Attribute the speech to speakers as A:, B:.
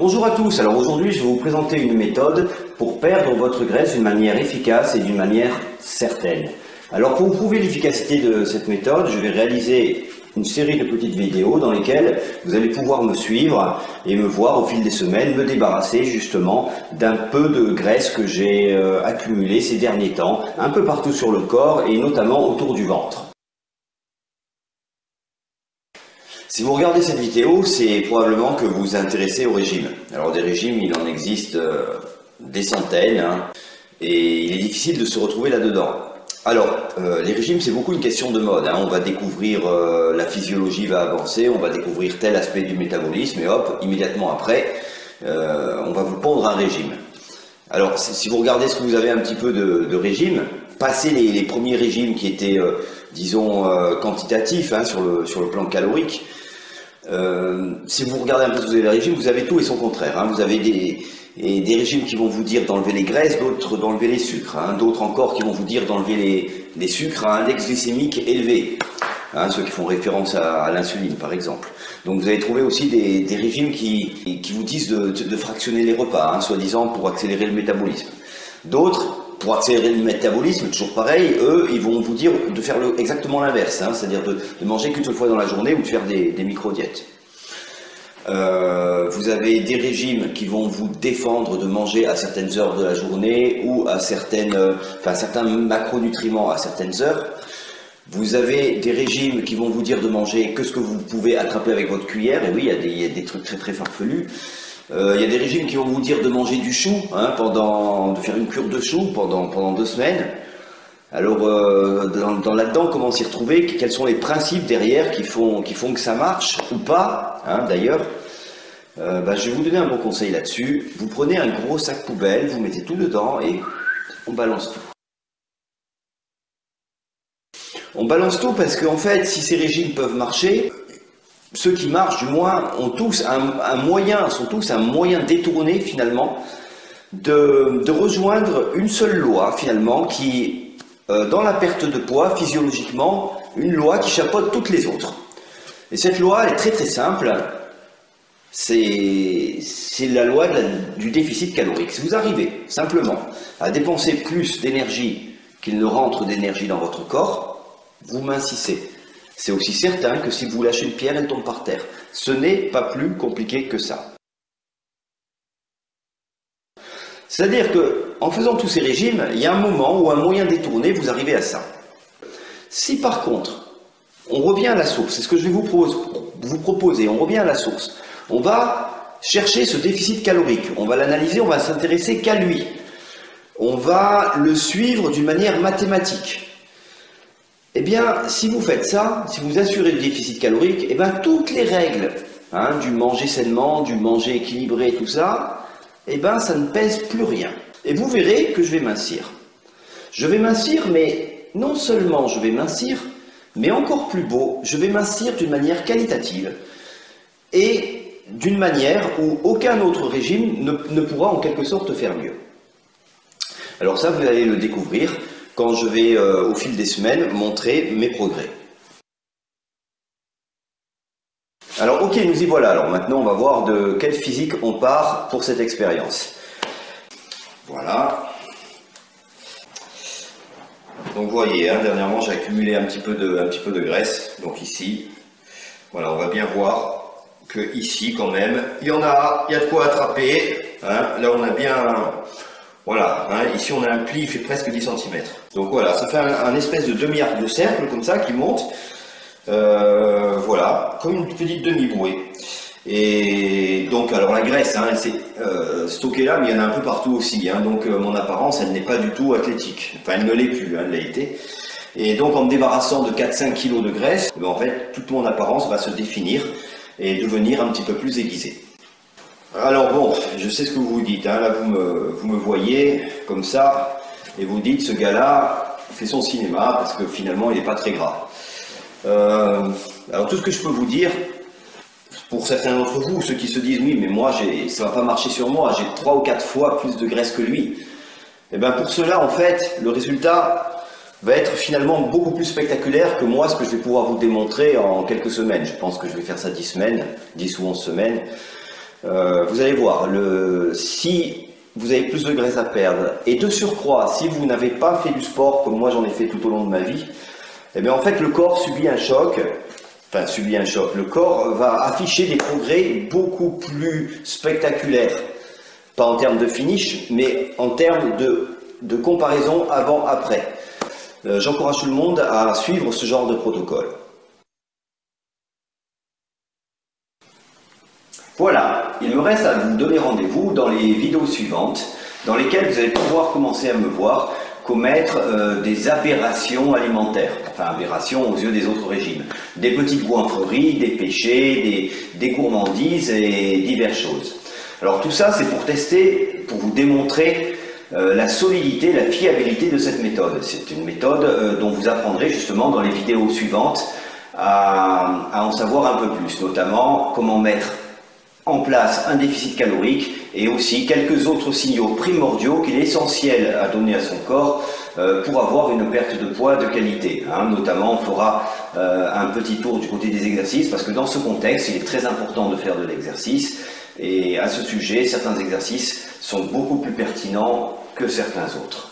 A: Bonjour à tous, alors aujourd'hui je vais vous présenter une méthode pour perdre votre graisse d'une manière efficace et d'une manière certaine. Alors pour prouver l'efficacité de cette méthode, je vais réaliser une série de petites vidéos dans lesquelles vous allez pouvoir me suivre et me voir au fil des semaines me débarrasser justement d'un peu de graisse que j'ai accumulée ces derniers temps, un peu partout sur le corps et notamment autour du ventre. Si vous regardez cette vidéo, c'est probablement que vous vous intéressez au régime. Alors des régimes, il en existe des centaines, et il est difficile de se retrouver là-dedans. Alors, les régimes, c'est beaucoup une question de mode. On va découvrir, la physiologie va avancer, on va découvrir tel aspect du métabolisme, et hop, immédiatement après, on va vous pondre un régime. Alors, si vous regardez ce que vous avez un petit peu de régime, passé les premiers régimes qui étaient, disons, quantitatifs sur le plan calorique, si vous regardez un peu ce que vous avez les régimes, vous avez tout et son contraire. Vous avez des régimes qui vont vous dire d'enlever les graisses, d'autres d'enlever les sucres, d'autres encore qui vont vous dire d'enlever les sucres à index glycémique élevé, ceux qui font référence à l'insuline par exemple. Donc vous allez trouver aussi des régimes qui vous disent de fractionner les repas, soi-disant pour accélérer le métabolisme. D'autres, pour accélérer le métabolisme, toujours pareil, eux, ils vont vous dire de faire exactement l'inverse, c'est-à-dire de manger qu'une seule fois dans la journée ou de faire des micro-diètes. Vous avez des régimes qui vont vous défendre de manger à certaines heures de la journée ou à certains macronutriments à certaines heures. Vous avez des régimes qui vont vous dire de manger que ce que vous pouvez attraper avec votre cuillère, et oui, il y a des trucs très très farfelus. Il y a des régimes qui vont vous dire de manger du chou, de faire une cure de chou pendant 2 semaines. Alors, là-dedans, comment s'y retrouver? Quels sont les principes derrière qui font que ça marche ou pas, d'ailleurs. Je vais vous donner un bon conseil là-dessus. Vous prenez un gros sac poubelle, vous mettez tout dedans et on balance tout. On balance tout parce qu'en fait, si ces régimes peuvent marcher, ceux qui marchent, du moins, ont tous sont tous un moyen détourné, finalement, de rejoindre une seule loi, finalement, qui, dans la perte de poids, physiologiquement, une loi qui chapeaute toutes les autres. Et cette loi, elle est très très simple, c'est la loi du déficit calorique. Si vous arrivez, simplement, à dépenser plus d'énergie qu'il ne rentre d'énergie dans votre corps, vous mincissez. C'est aussi certain que si vous lâchez une pierre, elle tombe par terre. Ce n'est pas plus compliqué que ça. C'est-à-dire qu'en faisant tous ces régimes, il y a un moment où un moyen détourné, vous arrivez à ça. Si par contre, on revient à la source, c'est ce que je vais vous proposer, on revient à la source. On va chercher ce déficit calorique, on va l'analyser, on va s'intéresser qu'à lui. On va le suivre d'une manière mathématique. Eh bien, si vous faites ça, si vous assurez le déficit calorique, eh bien, toutes les règles du manger sainement, du manger équilibré, tout ça, eh bien, ça ne pèse plus rien. Et vous verrez que je vais mincir. Je vais mincir, mais non seulement je vais mincir, mais encore plus beau, je vais mincir d'une manière qualitative et d'une manière où aucun autre régime ne pourra en quelque sorte faire mieux. Alors ça, vous allez le découvrir quand je vais, au fil des semaines, montrer mes progrès. Alors ok, nous y voilà. Alors maintenant, on va voir de quel physique on part pour cette expérience. Voilà. Donc vous voyez, dernièrement, j'ai accumulé un petit peu de graisse. Donc ici, voilà, on va bien voir que ici, quand même, il y a de quoi attraper. Là, on a bien... Voilà, ici on a un pli, il fait presque 10 cm. Donc voilà, ça fait un espèce de demi-arc de cercle comme ça qui monte. Voilà, comme une petite demi-bouée. Et donc, alors la graisse, elle s'est stockée là, mais il y en a un peu partout aussi. Donc mon apparence, elle n'est pas du tout athlétique. Enfin, elle ne l'est plus, elle l'a été. Et donc en me débarrassant de 4-5 kg de graisse, en fait, toute mon apparence va se définir et devenir un petit peu plus aiguisée. Alors bon, je sais ce que vous vous dites, là vous me voyez comme ça, et vous dites ce gars-là fait son cinéma parce que finalement il n'est pas très gras. Alors tout ce que je peux vous dire, pour certains d'entre vous, ceux qui se disent oui mais moi ça va pas marcher sur moi, j'ai 3 ou 4 fois plus de graisse que lui, et bien pour cela en fait le résultat va être finalement beaucoup plus spectaculaire que moi ce que je vais pouvoir vous démontrer en quelques semaines. Je pense que je vais faire ça 10 semaines, 10 ou 11 semaines. Vous allez voir, si vous avez plus de graisse à perdre, et de surcroît, si vous n'avez pas fait du sport comme moi j'en ai fait tout au long de ma vie, eh bien en fait le corps subit un choc, le corps va afficher des progrès beaucoup plus spectaculaires, pas en termes de finish, mais en termes de comparaison avant-après. J'encourage tout le monde à suivre ce genre de protocole. Voilà, il me reste à vous donner rendez-vous dans les vidéos suivantes, dans lesquelles vous allez pouvoir commencer à me voir commettre des aberrations alimentaires, enfin aberrations aux yeux des autres régimes, des petites goinfreries, des péchés, des gourmandises et diverses choses. Alors tout ça c'est pour tester, pour vous démontrer la solidité, la fiabilité de cette méthode. C'est une méthode dont vous apprendrez justement dans les vidéos suivantes à en savoir un peu plus, notamment comment mettre en place un déficit calorique et aussi quelques autres signaux primordiaux qu'il est essentiel à donner à son corps pour avoir une perte de poids de qualité. Notamment, on fera un petit tour du côté des exercices parce que dans ce contexte, il est très important de faire de l'exercice et à ce sujet, certains exercices sont beaucoup plus pertinents que certains autres.